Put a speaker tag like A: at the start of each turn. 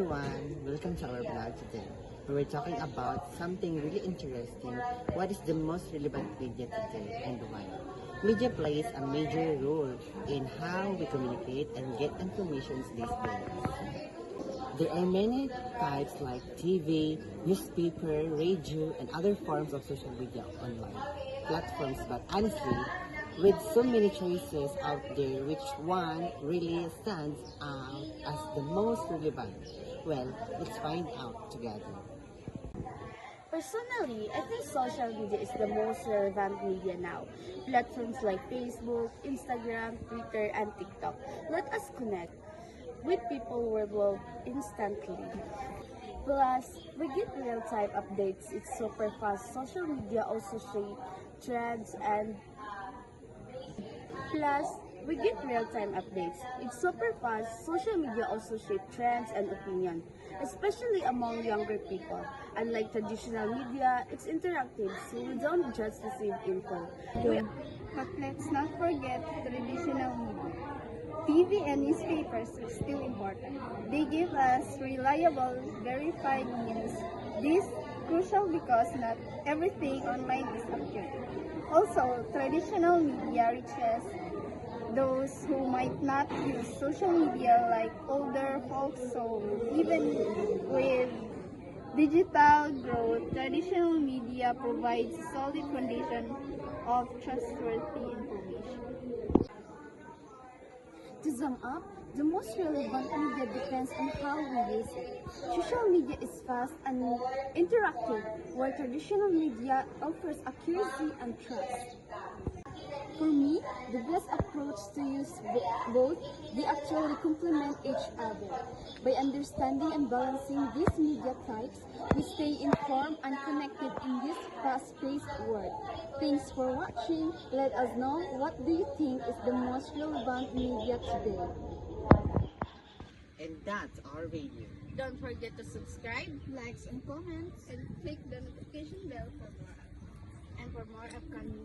A: everyone, welcome to our vlog today. We're talking about something really interesting. What is the most relevant media today and why? Media plays a major role in how we communicate and get information these days. There are many types like TV, newspaper, radio, and other forms of social media online platforms, but honestly, with so many choices out there, which one really stands out as the most relevant? Well, let's find out together.
B: Personally, I think social media is the most relevant media now. Platforms like Facebook, Instagram, Twitter, and TikTok let us connect with people worldwide instantly. Plus, we get real-time updates. It's super fast. Social media also shape trends and Plus, we get real-time updates. It's super fast. Social media also shape trends and opinion, especially among younger people. Unlike traditional media, it's interactive, so we don't just receive info.
C: But let's not forget traditional media. TV and newspapers are still important. They give us reliable, verified news. This is crucial because not everything online is accurate. Also, traditional media reaches those who might not use social media like older folks, so even with digital growth, traditional media provides a solid foundation of trustworthy information.
B: To sum up, the most relevant media depends on how we use it. Social media is fast and interactive, while traditional media offers accuracy and trust. For me, the best approach to use both, they actually complement each other. By understanding and balancing these media types, we stay informed and connected in this fast-paced world. Thanks for watching. Let us know what do you think is the most relevant media today.
A: And that's our video.
B: Don't forget to subscribe
C: Likes and comments, and click the notification bell for more
B: and for more upcoming